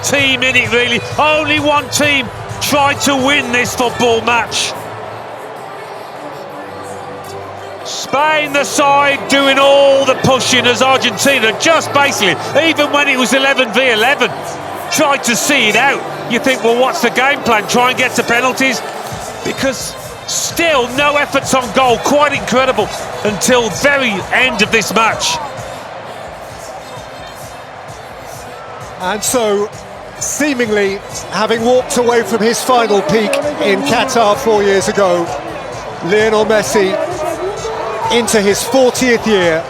team in it, really. Only one team tried to win this football match. Spain, the side, doing all the pushing as Argentina just basically, even when it was 11v11, tried to see it out. You think, well, what's the game plan? Try and get to penalties? Because still no efforts on goal. Quite incredible until very end of this match. And so, seemingly, having walked away from his final peak in Qatar 4 years ago, Lionel Messi, into his 40th year,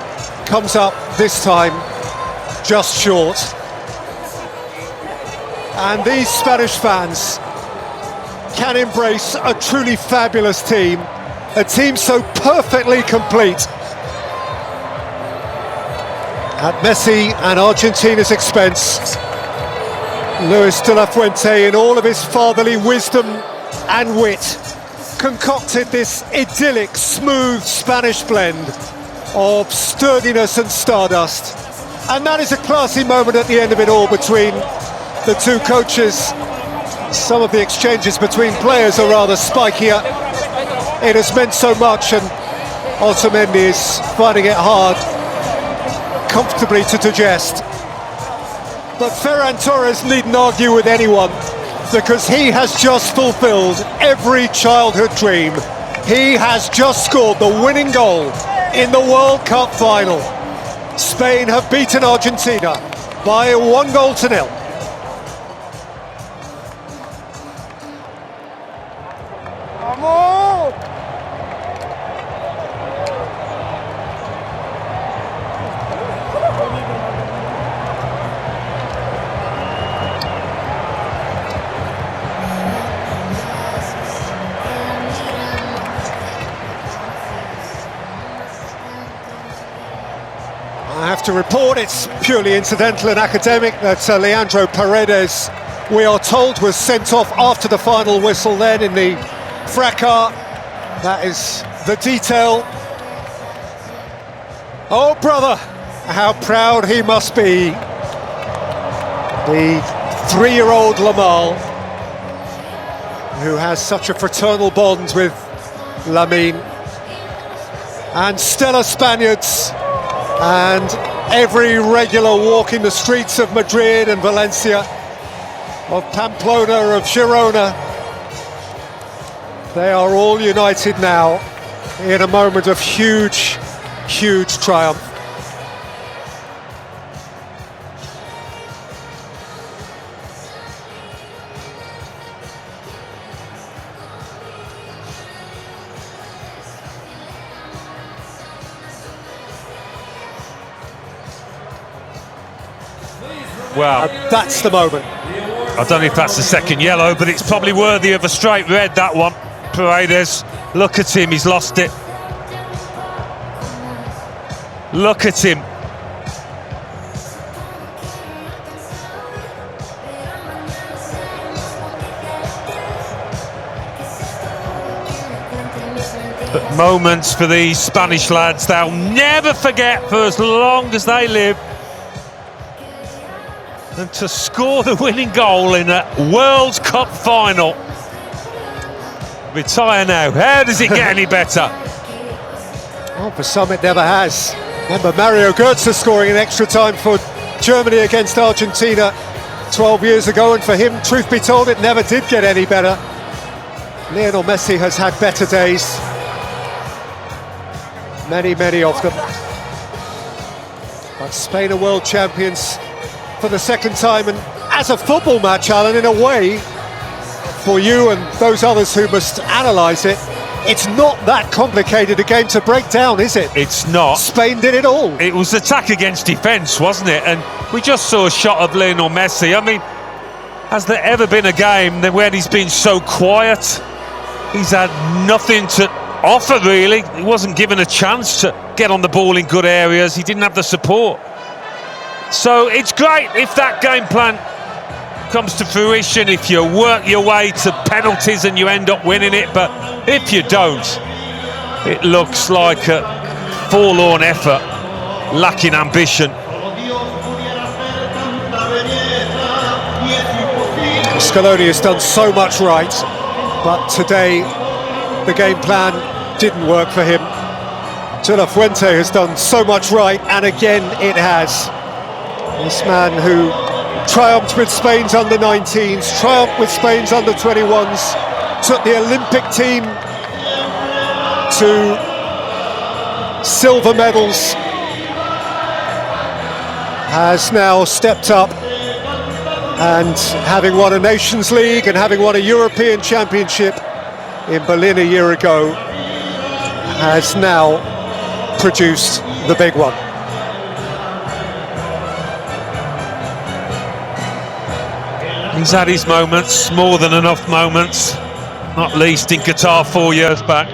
comes up this time just short. And these Spanish fans can embrace a truly fabulous team, a team so perfectly complete. At Messi and Argentina's expense, Luis de la Fuente, in all of his fatherly wisdom and wit, concocted this idyllic, smooth Spanish blend of sturdiness and stardust. And that is a classy moment at the end of it all between the two coaches. Some of the exchanges between players are rather spikier. It has meant so much, and Otamendi is finding it hard comfortably to digest. But Ferran Torres needn't argue with anyone, because he has just fulfilled every childhood dream. He has just scored the winning goal in the World Cup final. Spain have beaten Argentina by 1-0. I have to report it's purely incidental and academic that Leandro Paredes, we are told, was sent off after the final whistle then in the fracas. That is the detail. Oh brother, how proud he must be. The 3-year-old Lamal, who has such a fraternal bond with Lamine. And stellar Spaniards, and every regular walking the streets of Madrid and Valencia, of Pamplona, of Girona, they are all united now in a moment of huge, huge triumph. Well, that's the moment. I don't know if that's the second yellow, but it's probably worthy of a straight red, that one. Paredes, look at him, he's lost it. Look at him. But moments for these Spanish lads they'll never forget for as long as they live. And to score the winning goal in a World Cup final. Retire now. How does it get any better? Well, for some it never has. Remember Mario Götze scoring in extra time for Germany against Argentina 12 years ago, and for him, truth be told, it never did get any better. Lionel Messi has had better days. Many, many of them. But Spain are world champions for the second time, and as a football match, Alan, in a way, for you and those others who must analyse it, it's not that complicated a game to break down, is it? It's not. Spain did it all. It was attack against defence, wasn't it? And we just saw a shot of Lionel Messi. I mean, has there ever been a game when he's been so quiet? He's had nothing to offer, really. He wasn't given a chance to get on the ball in good areas. He didn't have the support. So it's great if that game plan comes to fruition, if you work your way to penalties and you end up winning it, but if you don't, it looks like a forlorn effort, lacking ambition. Scaloni has done so much right, but today the game plan didn't work for him. De La Fuente has done so much right, and again it has. This man who triumphed with Spain's under-19s, triumphed with Spain's under-21s, took the Olympic team to silver medals, has now stepped up, and having won a Nations League and having won a European Championship in Berlin a year ago, has now produced the big one. He's had his moments, more than enough moments, not least in Qatar 4 years back.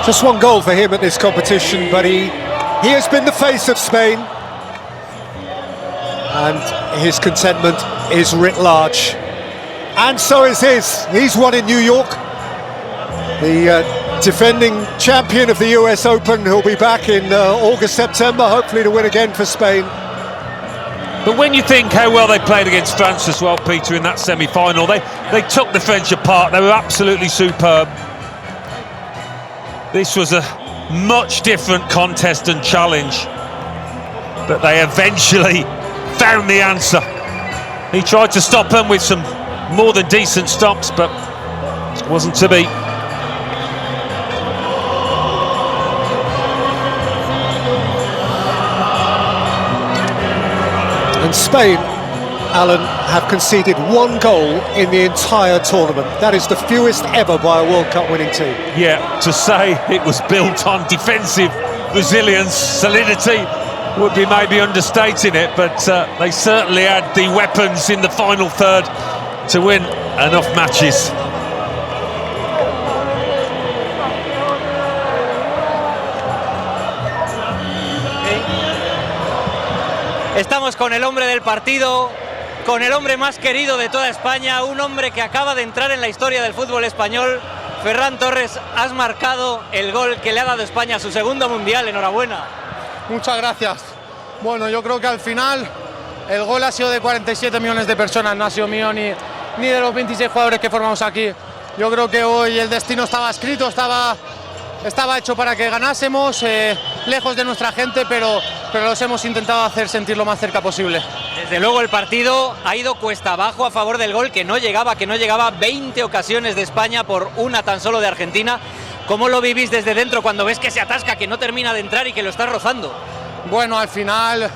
Just one goal for him at this competition, but he has been the face of Spain, and his contentment is writ large. And so is his. He's won in New York. The defending champion of the US Open, who'll be back in August, September, hopefully to win again for Spain. But when you think how well they played against France as well, Peter, in that semi-final, they took the French apart. They were absolutely superb. This was a much different contest and challenge, but they eventually found the answer. He tried to stop them with some more than decent stops, but it wasn't to be. And Spain, Alan, have conceded one goal in the entire tournament. That is the fewest ever by a World Cup winning team. Yeah, to say it was built on defensive resilience, solidity, would be maybe understating it, but they certainly had the weapons in the final third to win enough matches. Estamos con el hombre del partido, con el hombre más querido de toda España, un hombre que acaba de entrar en la historia del fútbol español. Ferran Torres, has marcado el gol que le ha dado España a su segundo mundial. Enhorabuena. Muchas gracias. Bueno, yo creo que al final el gol ha sido de 47 millones de personas, no ha sido mío ni de los 26 jugadores que formamos aquí. Yo creo que hoy el destino estaba escrito, estaba hecho para que ganásemos, lejos de nuestra gente, pero los hemos intentado hacer sentir lo más cerca posible. Desde luego el partido ha ido cuesta abajo a favor del gol, que no llegaba 20 ocasiones de España por una tan solo de Argentina. ¿Cómo lo vivís desde dentro cuando ves que se atasca, que no termina de entrar y que lo está rozando? Bueno, al final,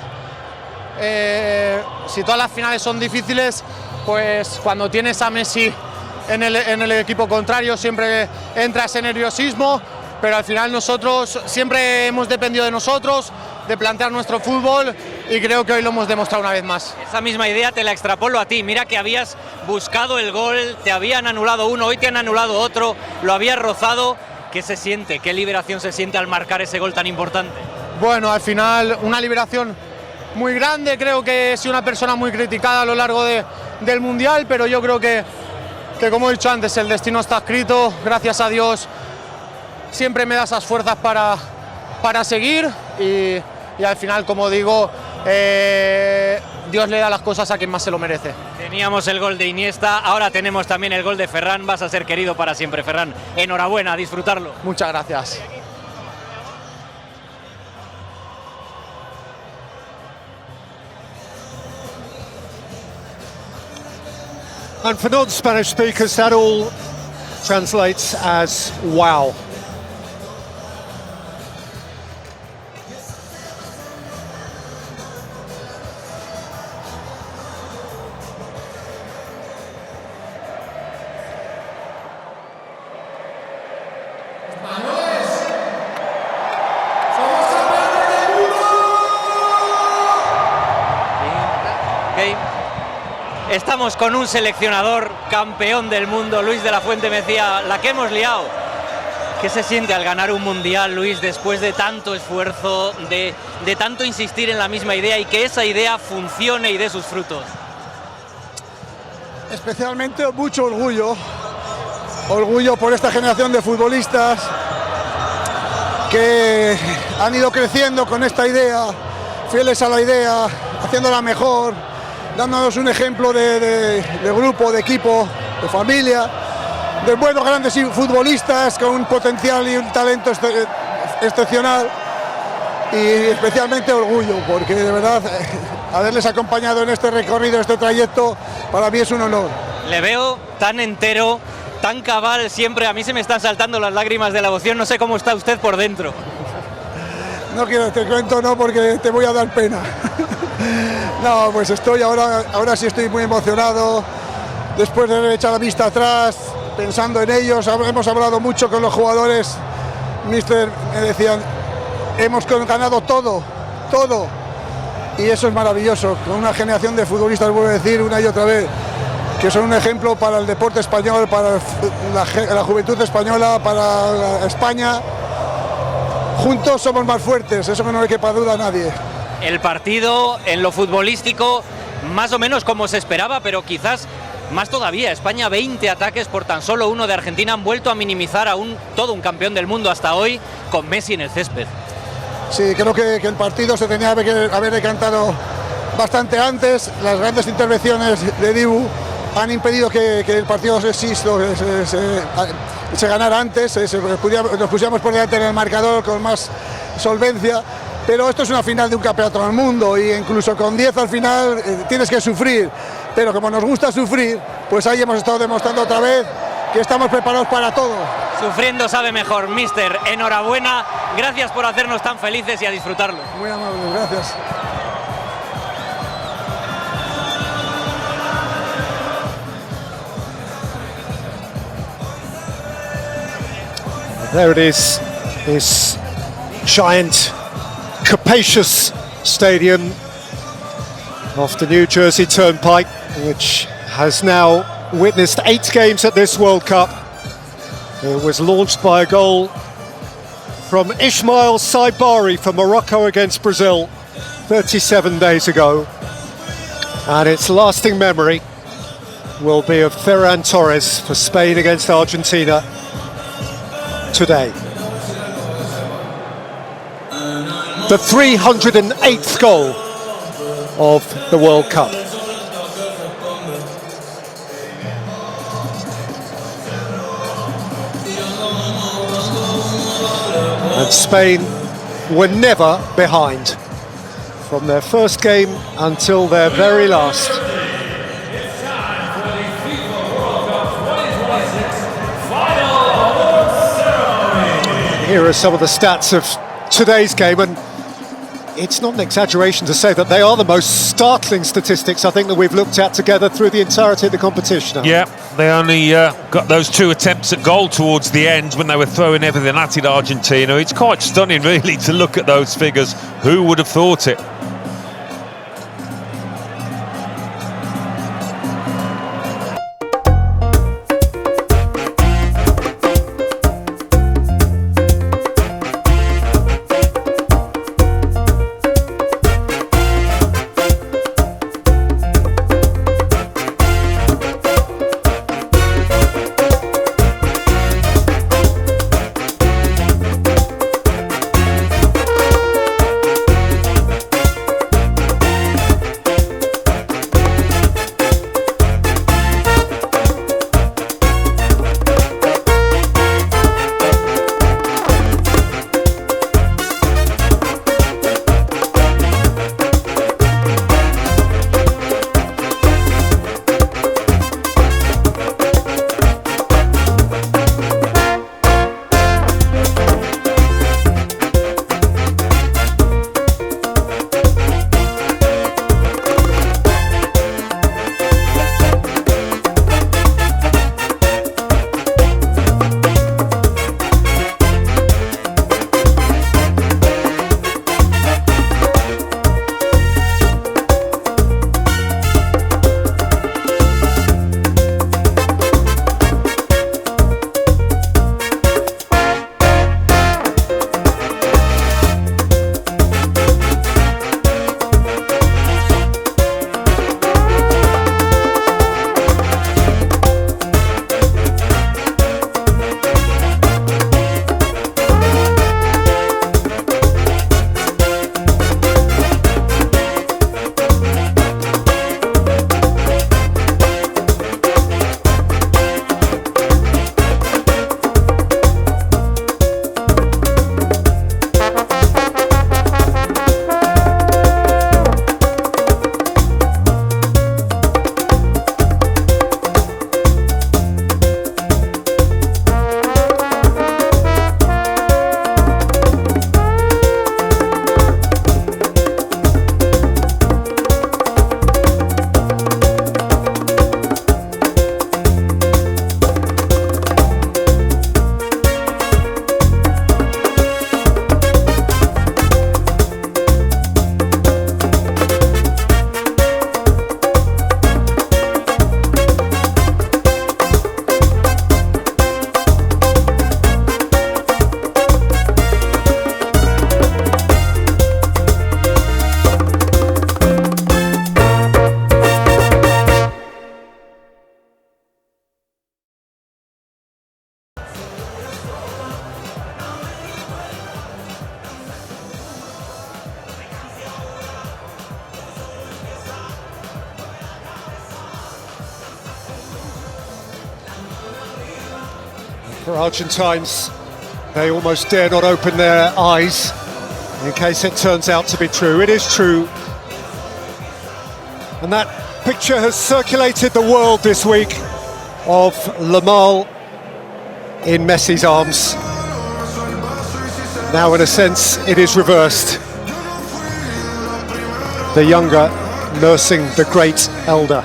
si todas las finales son difíciles, pues cuando tienes a Messi en el equipo contrario siempre entra ese nerviosismo, pero al final nosotros siempre hemos dependido de nosotros, de plantear nuestro fútbol, y creo que hoy lo hemos demostrado una vez más. Esa misma idea te la extrapolo a ti. Mira que habías buscado el gol, te habían anulado uno, hoy te han anulado otro, lo habías rozado. ¿Qué se siente? ¿Qué liberación se siente al marcar ese gol tan importante? Bueno, al final una liberación muy grande. Creo que he sido una persona muy criticada a lo largo del Mundial, pero yo creo que como he dicho antes, el destino está escrito. Gracias a Dios siempre me da esas fuerzas para seguir, y al final, como digo, Dios le da las cosas a quien más se lo merece. Teníamos el gol de Iniesta, ahora tenemos también el gol de Ferran. Vas a ser querido para siempre, Ferran. Enhorabuena, a disfrutarlo. Muchas gracias. And for non-Spanish speakers, that all translates as wow. Estamos con un seleccionador campeón del mundo. Luis de la Fuente me decía, la que hemos liado. ¿Qué se siente al ganar un mundial, Luis, después de tanto esfuerzo, de tanto insistir en la misma idea y que esa idea funcione y dé sus frutos? Especialmente mucho orgullo por esta generación de futbolistas que han ido creciendo con esta idea, fieles a la idea, haciéndola mejor, dándonos un ejemplo de grupo, de equipo, de familia, de buenos grandes futbolistas con un potencial y un talento excepcional, y especialmente orgullo, porque de verdad haberles acompañado en este recorrido, este trayecto, para mí es un honor. Le veo tan entero, tan cabal siempre, a mí se me están saltando las lágrimas de la emoción, no sé cómo está usted por dentro. No quiero, te cuento no, porque te voy a dar pena. No, pues estoy ahora sí estoy muy emocionado, después de haber echado la vista atrás, pensando en ellos. Hemos hablado mucho con los jugadores, mister, me decían, hemos ganado todo, y eso es maravilloso, con una generación de futbolistas, vuelvo a decir una y otra vez, que son un ejemplo para el deporte español, para la juventud española, para España. Juntos somos más fuertes, eso que no le quepa duda a nadie. El partido en lo futbolístico más o menos como se esperaba, pero quizás más todavía. España 20 ataques por tan solo uno de Argentina, han vuelto a minimizar a todo un campeón del mundo hasta hoy con Messi en el césped. Sí, creo que el partido se tenía que haber decantado bastante antes. Las grandes intervenciones de Dibu han impedido que el partido se ganara antes, nos pusiéramos por delante en el marcador con más solvencia, pero esto es una final de un campeonato del mundo, y incluso con 10 al final tienes que sufrir, pero como nos gusta sufrir, pues ahí hemos estado demostrando otra vez que estamos preparados para todo. Sufriendo sabe mejor, mister, enhorabuena, gracias por hacernos tan felices y a disfrutarlo. Muy amable, gracias. There it is, this giant, capacious stadium off the New Jersey Turnpike, which has now witnessed 8 games at this World Cup. It was launched by a goal from Ismail Saibari for Morocco against Brazil 37 days ago. And its lasting memory will be of Ferran Torres for Spain against Argentina today. The 308th goal of the World Cup. And Spain were never behind from their first game until their very last. Here are some of the stats of today's game, and it's not an exaggeration to say that they are the most startling statistics I think that we've looked at together through the entirety of the competition. Yeah, they only got those 2 attempts at goal towards the end when they were throwing everything at it, Argentina. It's quite stunning really to look at those figures. Who would have thought it? For Argentines, they almost dare not open their eyes in case it turns out to be true. It is true. And that picture has circulated the world this week of Lamal in Messi's arms. Now, in a sense, it is reversed. The younger nursing the great elder.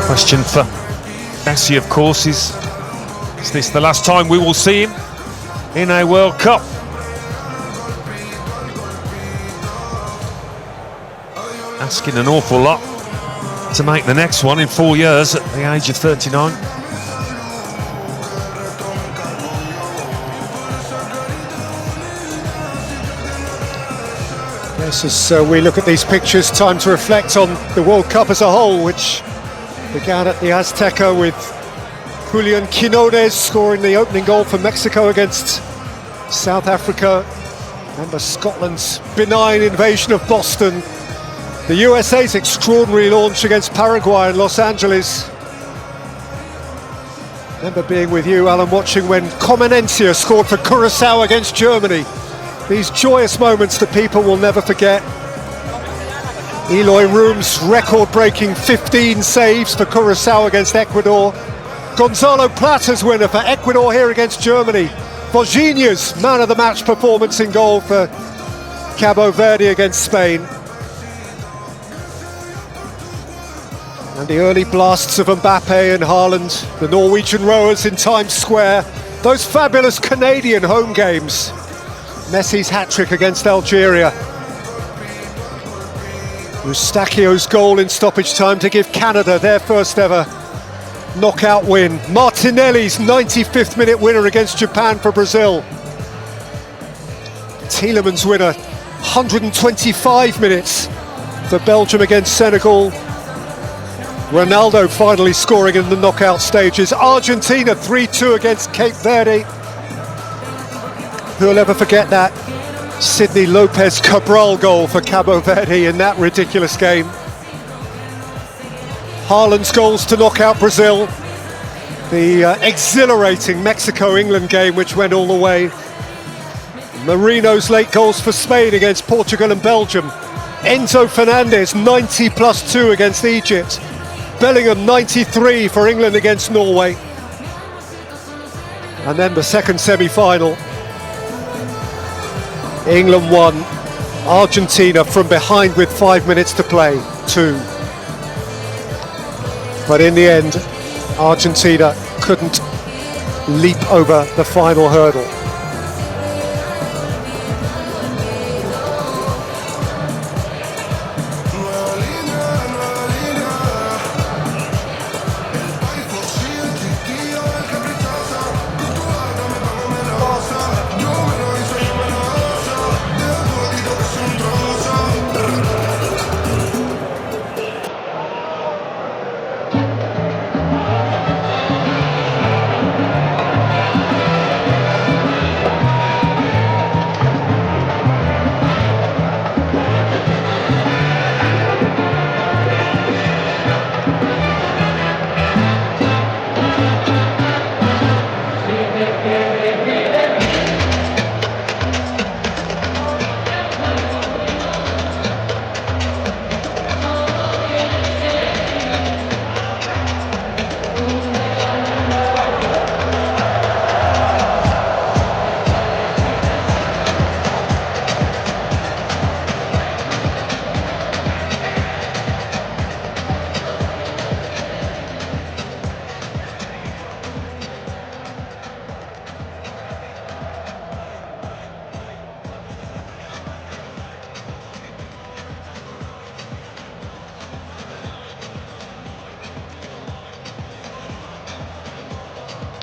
Question for Messi, of course, is this the last time we will see him in a World Cup? Asking an awful lot to make the next one in 4 years at the age of 39. Yes, as we look at these pictures, time to reflect on the World Cup as a whole, which began at the Azteca with Julian Quinones scoring the opening goal for Mexico against South Africa. Remember Scotland's benign invasion of Boston. The USA's extraordinary launch against Paraguay in Los Angeles. Remember being with you, Alan, watching when Comenencia scored for Curaçao against Germany. These joyous moments that people will never forget. Eloy Room's record-breaking 15 saves for Curaçao against Ecuador. Gonzalo Plata's winner for Ecuador here against Germany. Vojinha's man-of-the-match performance in goal for Cabo Verde against Spain. And the early blasts of Mbappe and Haaland, the Norwegian rowers in Times Square. Those fabulous Canadian home games. Messi's hat-trick against Algeria. Eustachio's goal in stoppage time to give Canada their first ever knockout win. Martinelli's 95th minute winner against Japan for Brazil. Tielemans' winner, 125 minutes for Belgium against Senegal. Ronaldo finally scoring in the knockout stages. Argentina 3-2 against Cape Verde. Who'll ever forget that Sidney Lopez Cabral goal for Cabo Verde in that ridiculous game. Haaland's goals to knock out Brazil. The exhilarating Mexico-England game which went all the way. Marino's late goals for Spain against Portugal and Belgium. Enzo Fernandez 90+2 against Egypt. Bellingham 93 for England against Norway. And then the second semi-final. England won, Argentina from behind with 5 minutes to play, 2. But in the end, Argentina couldn't leap over the final hurdle.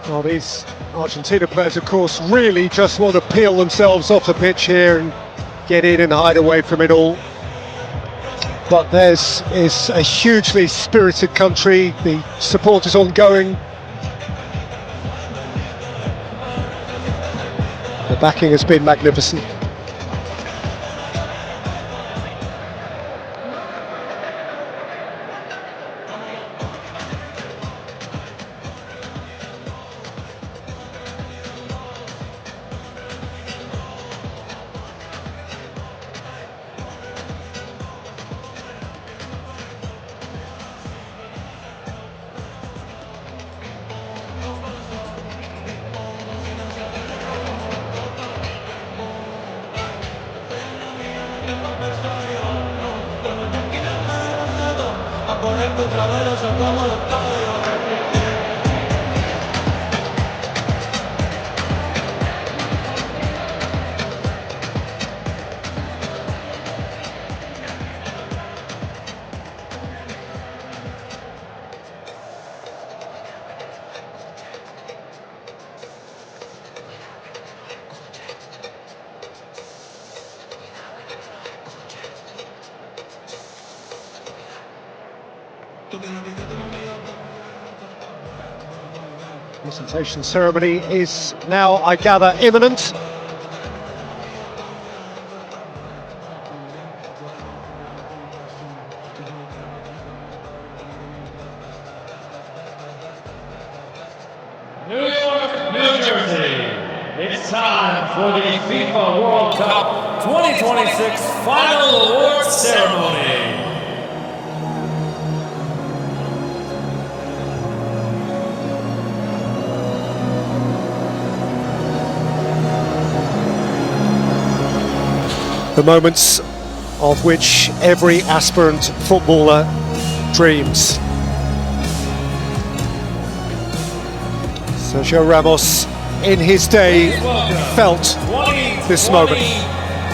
Well, these Argentina players, of course, really just want to peel themselves off the pitch here and get in and hide away from it all. But theirs is a hugely spirited country. The support is ongoing. The backing has been magnificent. Presentation ceremony is now, I gather, imminent. New York, New Jersey, it's time for the FIFA World Cup 2026 Final Awards Ceremony. The moments of which every aspirant footballer dreams. Sergio Ramos, in his day, felt this moment.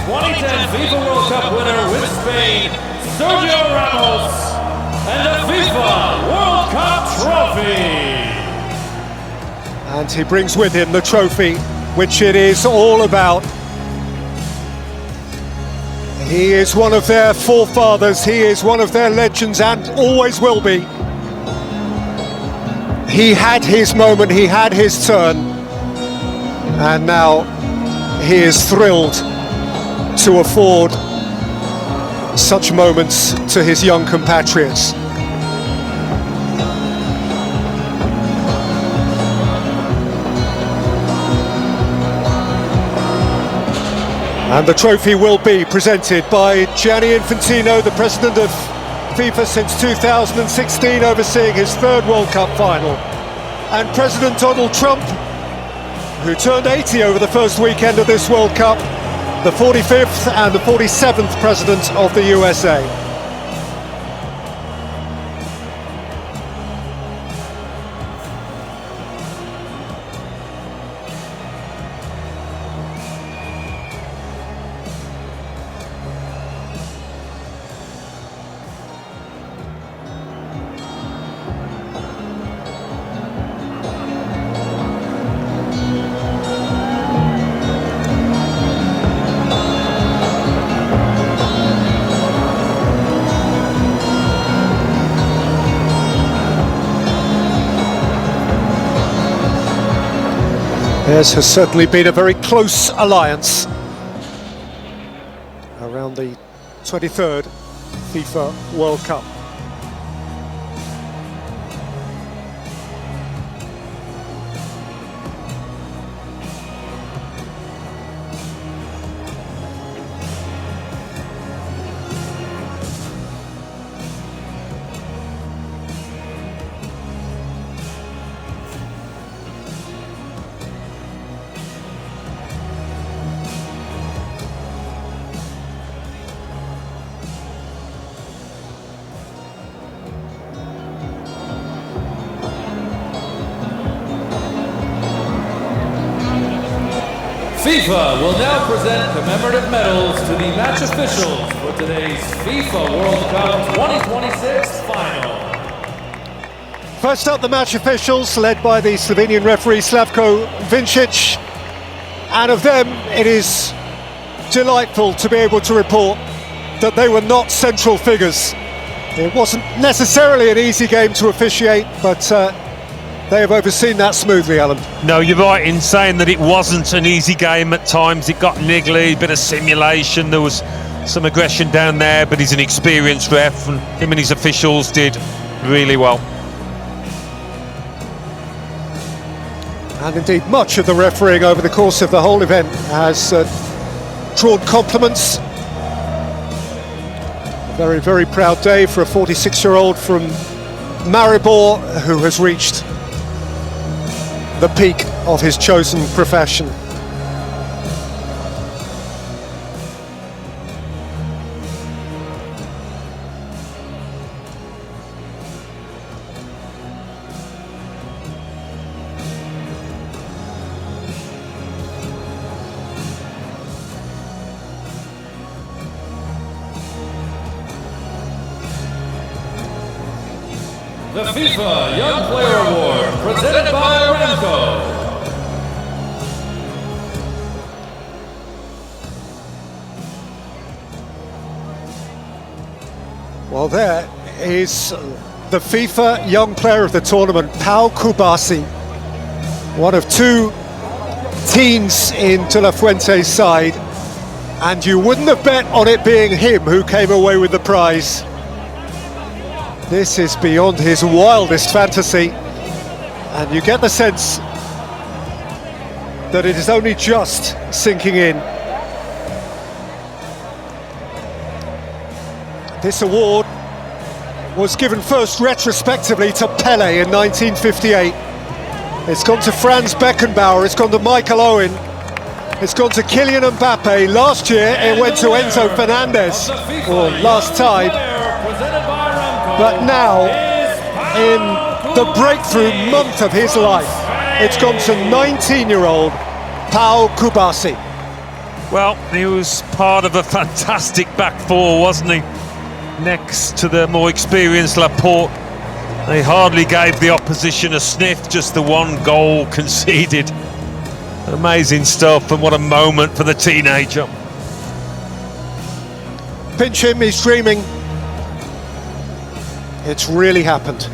2010 FIFA World Cup winner with Spain, Sergio Ramos, and the FIFA World Cup trophy. And he brings with him the trophy, which it is all about. He is one of their forefathers, he is one of their legends and always will be. He had his moment, he had his turn, and now he is thrilled to afford such moments to his young compatriots. And the trophy will be presented by Gianni Infantino, the president of FIFA since 2016, overseeing his third World Cup final, and President Donald Trump, who turned 80 over the first weekend of this World Cup, the 45th and the 47th president of the USA. Theirs has certainly been a very close alliance around the 23rd FIFA World Cup. FIFA will now present commemorative medals to the match officials for today's FIFA World Cup 2026 final. First up, the match officials, led by the Slovenian referee Slavko Vincic. And of them, it is delightful to be able to report that they were not central figures. It wasn't necessarily an easy game to officiate, but they have overseen that smoothly, Alan. No, you're right in saying that it wasn't an easy game at times. It got niggly, bit of simulation. There was some aggression down there, but he's an experienced ref, and him and his officials did really well. And indeed, much of the refereeing over the course of the whole event has drawn compliments. A very, very proud day for a 46-year-old from Maribor who has reached the peak of his chosen profession. The FIFA Young Player Award, presented by Aramco. Well, there is the FIFA Young Player of the tournament, Pau Kubasi, one of two teens in De La Fuente's side, and you wouldn't have bet on it being him who came away with the prize. This is beyond his wildest fantasy, and you get the sense that it is only just sinking in. This award was given first retrospectively to Pele in 1958. It's gone to Franz Beckenbauer, it's gone to Michael Owen, it's gone to Kylian Mbappe. Last year it went to Enzo Fernandez, or last time. But now, in the breakthrough month of his life, it's gone to 19-year-old Pau Kubasi. Well, he was part of a fantastic back four, wasn't he? Next to the more experienced Laporte. They hardly gave the opposition a sniff, just the one goal conceded. Amazing stuff, and what a moment for the teenager. Pinch him, he's dreaming. It's really happened.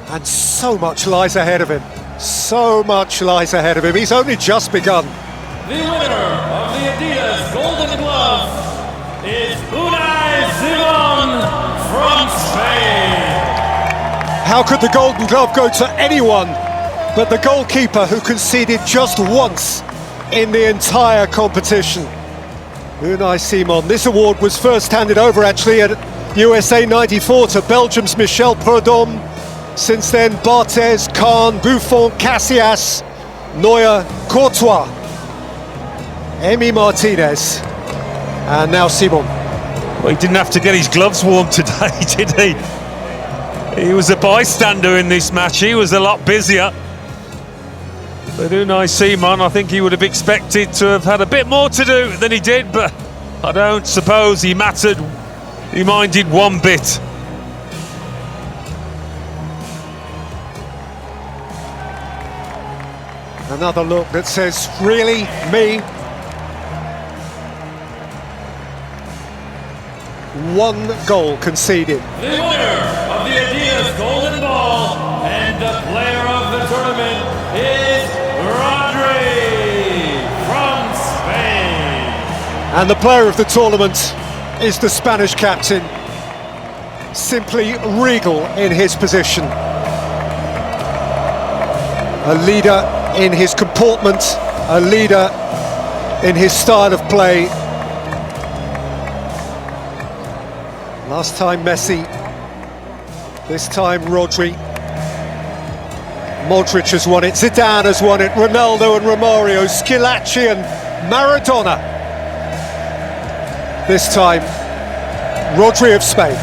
And so much lies ahead of him. So much lies ahead of him. He's only just begun. The winner of the Adidas Golden Glove is Unai Simon from Spain. How could the Golden Glove go to anyone but the goalkeeper who conceded just once in the entire competition? Unai Simon. This award was first handed over actually at USA 94 to Belgium's Michel Prudhomme. Since then, Barthez, Kahn, Buffon, Casillas, Neuer, Courtois, Emi Martinez, and now Simon. Well, he didn't have to get his gloves warm today, did he? He was a bystander in this match. He was a lot busier. But Unai Simon, I think he would have expected to have had a bit more to do than he did, but I don't suppose he minded one bit. Another look that says, really, me? One goal conceded. The winner of the Adidas Golden Ball and the player of the tournament is Rodri from Spain. And the player of the tournament is the Spanish captain, simply regal in his position. A leader in his comportment, a leader in his style of play. Last time Messi, this time Rodri. Modric has won it, Zidane has won it, Ronaldo and Romario, Schillaci and Maradona. This time, Rodri of Spain.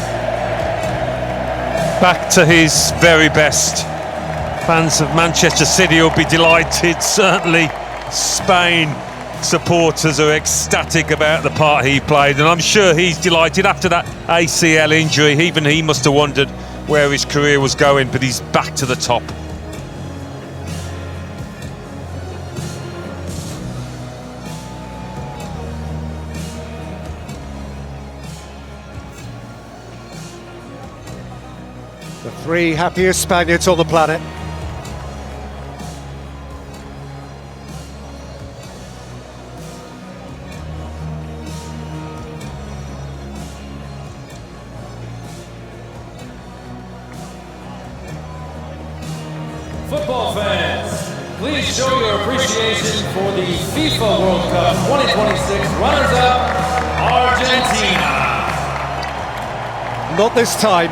Back to his very best. Fans of Manchester City will be delighted. Certainly Spain supporters are ecstatic about the part he played, and I'm sure he's delighted after that ACL injury. Even he must have wondered where his career was going, but he's back to the top. The three happiest Spaniards on the planet. Football fans, please show your appreciation for the FIFA World Cup 2026 runners-up, Argentina. Not this time.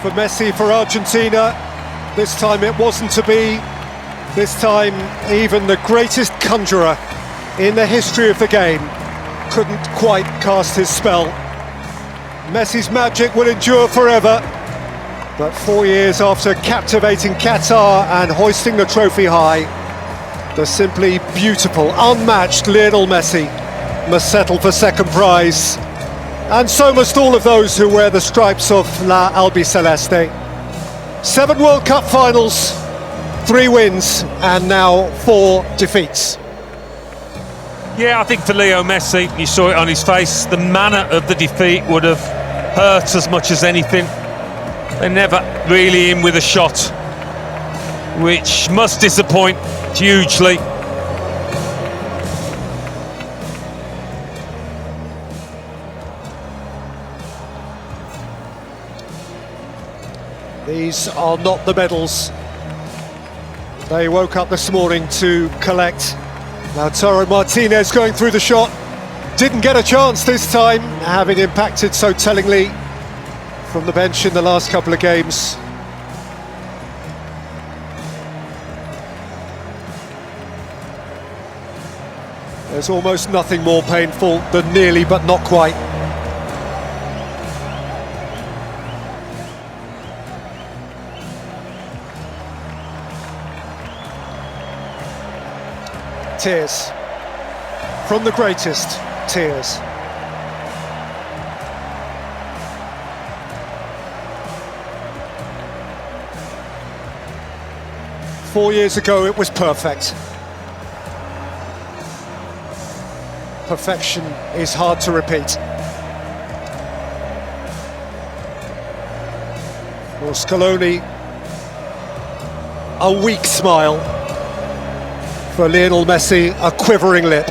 For Messi, for Argentina, this time it wasn't to be. This time, even the greatest conjurer in the history of the game couldn't quite cast his spell. Messi's magic will endure forever. But 4 years after captivating Qatar and hoisting the trophy high, the simply beautiful, unmatched Lionel Messi must settle for second prize. And so must all of those who wear the stripes of La Albiceleste. 7 World Cup finals, 3 wins, and now 4 defeats. Yeah, I think for Leo Messi, you saw it on his face, the manner of the defeat would have hurt as much as anything. They're never really in with a shot, which must disappoint hugely. These are not the medals they woke up this morning to collect. Lautaro Martinez going through the shot, didn't get a chance this time, having impacted so tellingly from the bench in the last couple of games. There's almost nothing more painful than nearly but not quite. Tears. From the greatest, tears. Four years ago it was perfect. Perfection is hard to repeat. For Scaloni, a weak smile. For Lionel Messi, a quivering lip.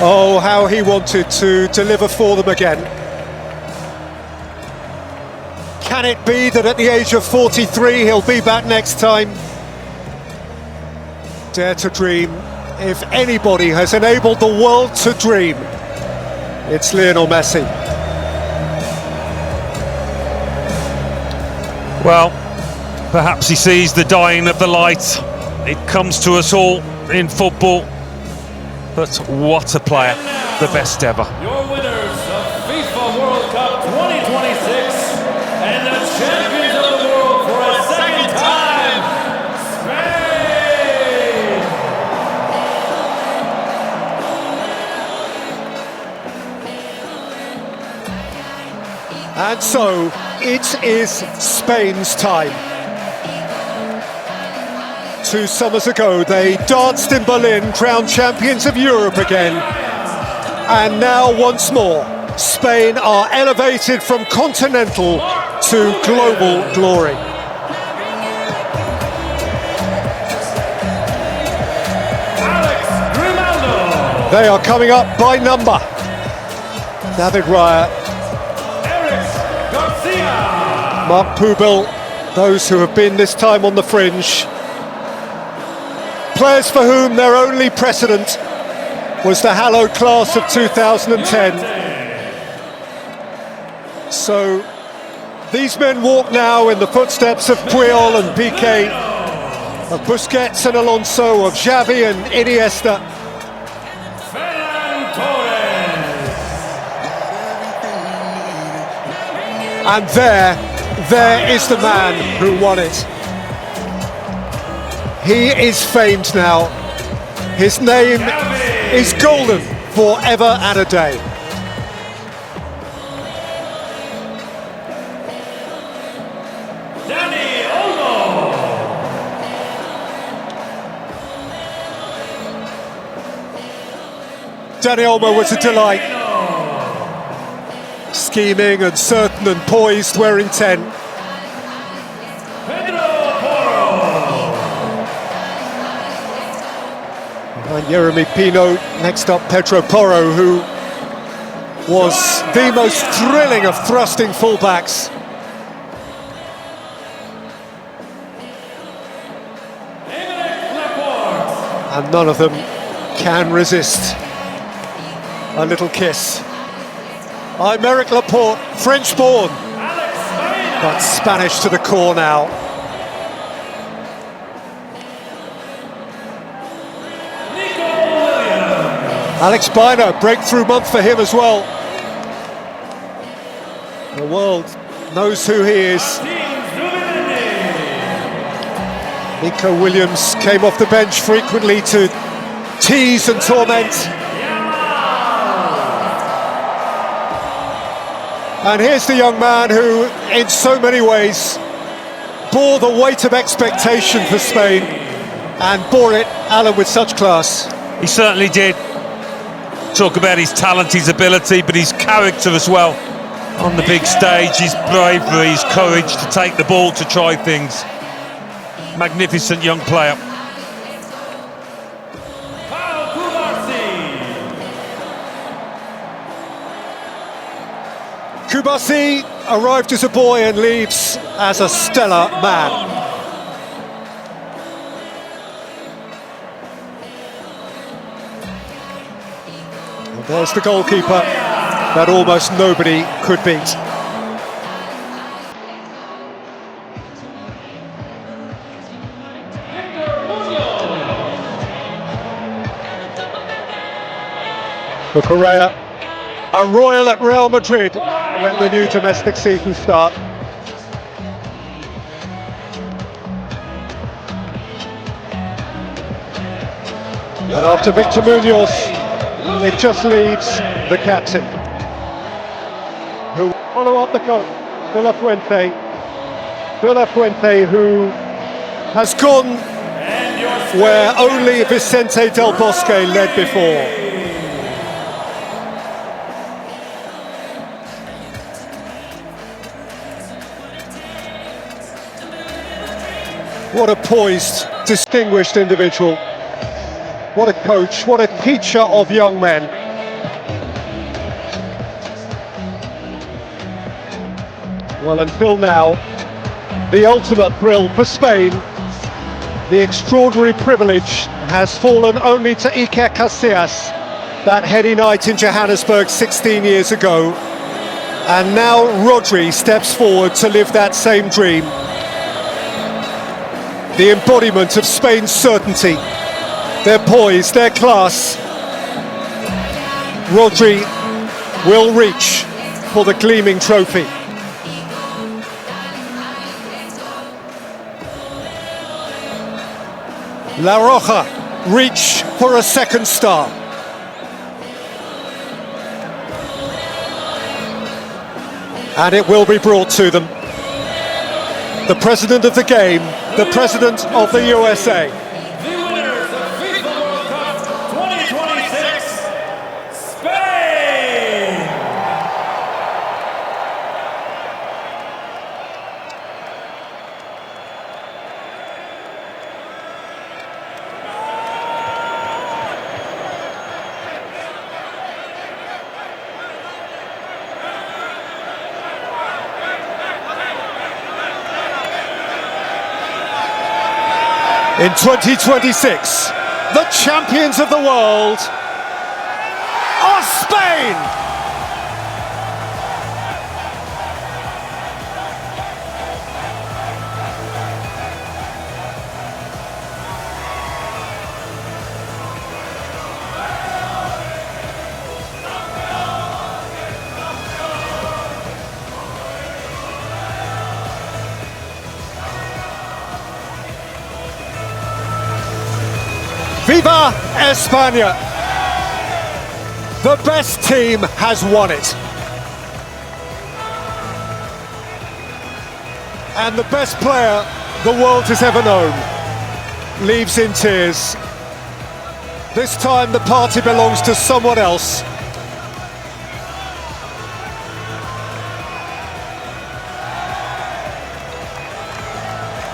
Oh, how he wanted to deliver for them again. Can it be that at the age of 43 he'll be back next time? Dare to dream. If anybody has enabled the world to dream, it's Lionel Messi. Well, perhaps he sees the dying of the light. It comes to us all in football. But what a player, the best ever. Your winners of FIFA World Cup 2026 and the champions of the world for a second time, Spain! And so, it is Spain's time. 2 summers ago, they danced in Berlin, crowned champions of Europe again. And now, once more, Spain are elevated from continental to global glory. Alex Grimaldo! They are coming up by number. David Raya, Garcia! Mark Poubel, those who have been this time on the fringe. Players for whom their only precedent was the hallowed class of 2010. So these men walk now in the footsteps of Puyol and Piqué, of Busquets and Alonso, of Xavi and Iniesta. Ferran Torres! And there is the man who won it. He is famed now. His name is golden forever and a day. Dani Olmo! Dani Olmo was a delight. Scheming and certain and poised where intent. And Jeremy Pino, next up Pedro Porro, who was the most thrilling of thrusting fullbacks. And none of them can resist a little kiss. I'm Eric Laporte, French-born, but Spanish to the core now. Alex Baena, breakthrough month for him as well. The world knows who he is. Nico Williams came off the bench frequently to tease and torment. And here's the young man who, in so many ways, bore the weight of expectation for Spain, and bore it, Alan, with such class. He certainly did. Talk about his talent, his ability, but his character as well. On the big stage, his bravery, his courage to take the ball, to try things. Magnificent young player. Kubasi arrived as a boy and leaves as a stellar man. And there's the goalkeeper that almost nobody could beat. For Correa, a royal at Real Madrid when the new domestic season starts. And after Victor Munoz, it just leaves the captain, who follow up the coach, De La Fuente. De La Fuente, who has gone where only Vicente Del Bosque led before. What a poised, distinguished individual. What a coach, what a teacher of young men. Well, until now, the ultimate thrill for Spain, the extraordinary privilege has fallen only to Iker Casillas, that heady night in Johannesburg 16 years ago. And now Rodri steps forward to live that same dream. The embodiment of Spain's certainty, their poise, their class. Rodri will reach for the gleaming trophy. La Roja reach for a second star. And it will be brought to them. The president of the game, the president of the USA. The winners of FIFA World Cup 2026, Spain! In 2026, the champions of the world are Spain! Viva España! The best team has won it. And the best player the world has ever known leaves in tears. This time the party belongs to someone else.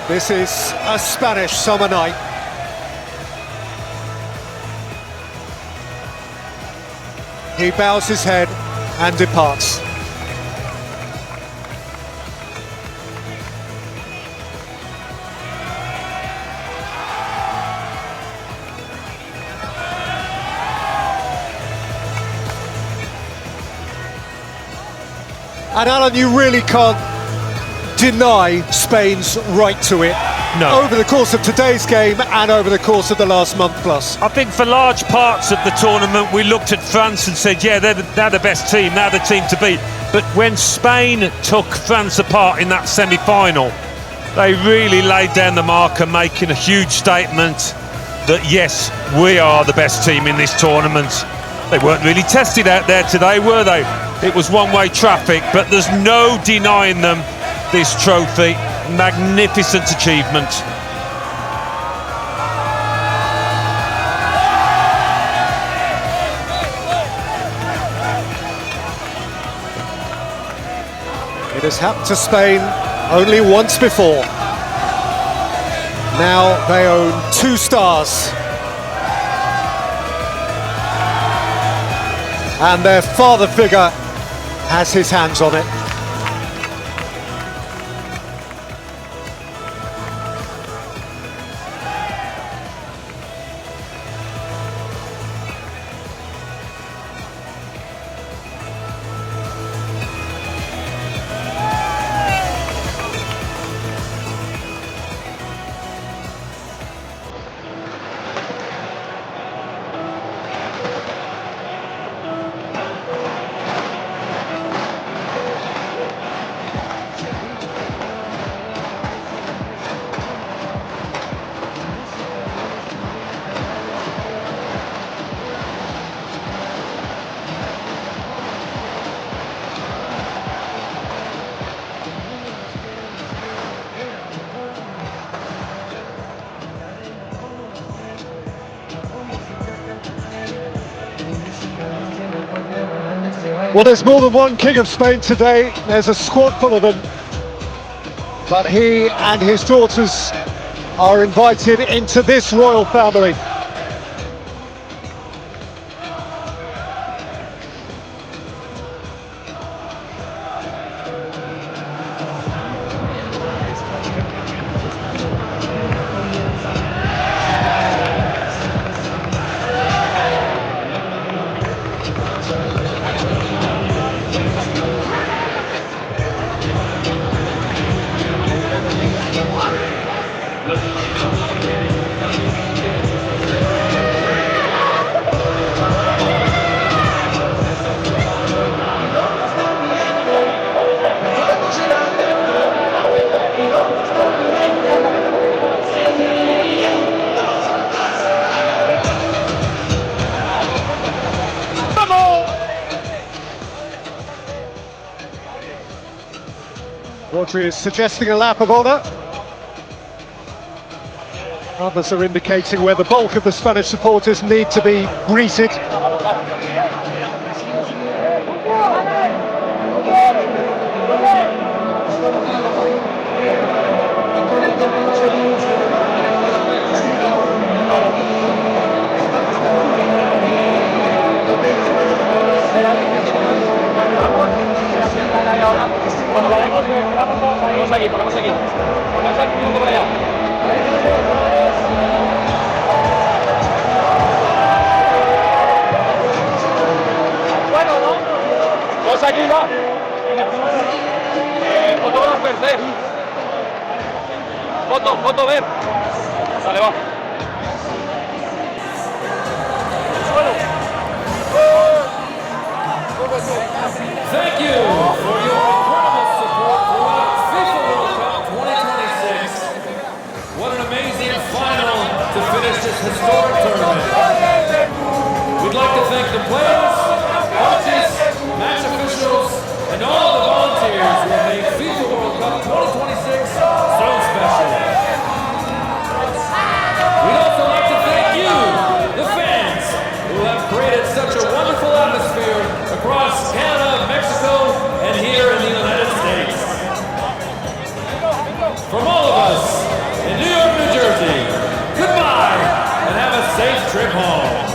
This is a Spanish summer night. He bows his head and departs. And Alan, you really can't deny Spain's right to it. No. Over the course of today's game and over the course of the last month plus. I think for large parts of the tournament we looked at France and said, yeah, they're the best team, they're the team to beat. But when Spain took France apart in that semi-final, they really laid down the marker, making a huge statement that yes, we are the best team in this tournament. They weren't really tested out there today, were they? It was one-way traffic, but there's no denying them this trophy. Magnificent achievement. It has happened to Spain only once before. Now they own 2 stars. And their father figure has his hands on it. Well, there's more than one King of Spain today. There's a squad full of them. But he and his daughters are invited into this royal family. Rodri is suggesting a lap of honour. Others are indicating where the bulk of the Spanish supporters need to be greeted. Ponemos aquí. Un poco para allá. Bueno, ¿no? Dos aquí, va. Fotógrafo per Foto ver. Vale, va. Thank you for your incredible support throughout FIFA World Cup 2026. What an amazing final to finish this historic tournament. We'd like to thank the players, coaches, match officials, and all the volunteers who have made FIFA World Cup 2026 so special. We'd also like to thank you, the fans. New Jersey. Goodbye, and have a safe trip home.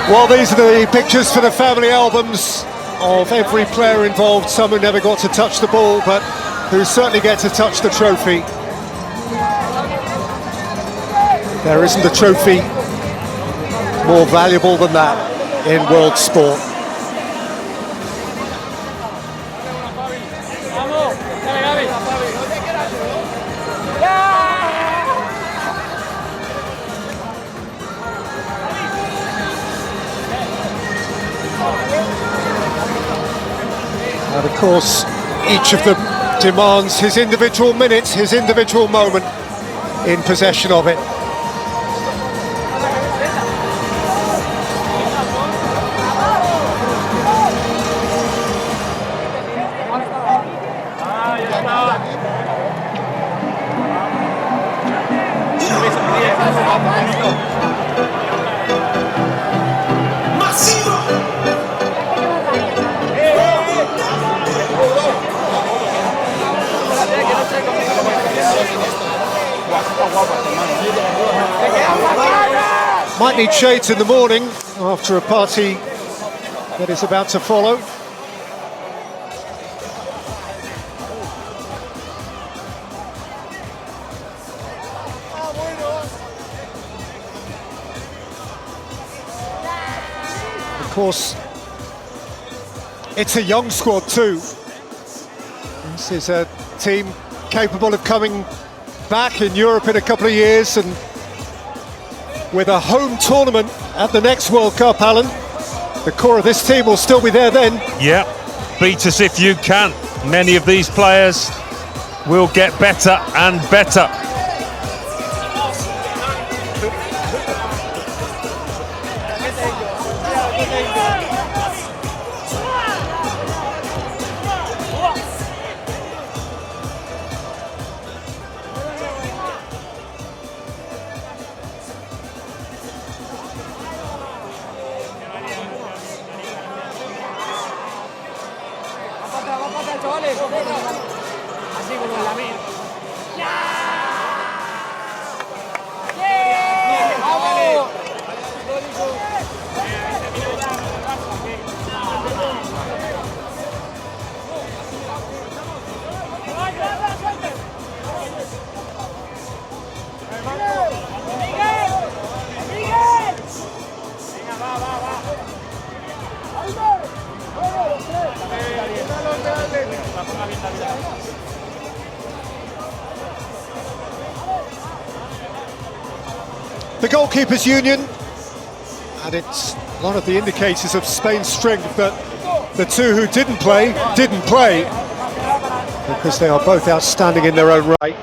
Well, these are the pictures for the family albums of every player involved, some who never got to touch the ball, but who certainly get to touch the trophy. There isn't a trophy more valuable than that in world sport. And of course, each of them demands his individual minute, his individual moment in possession of it. Might need shades in the morning after a party that is about to follow. Of course, it's a young squad too. This is a team capable of coming back in Europe in a couple of years, and with a home tournament at the next World Cup, Alan, the core of this team will still be there then. Yeah, beat us if you can. Many of these players will get better and better. Así como en la mía. ¡Vamos! The goalkeepers' union, and it's one of the indicators of Spain's strength that the two who didn't play, because they are both outstanding in their own right.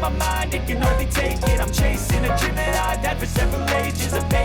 my mind, it can hardly take it. I'm chasing a dream that I've had for several ages.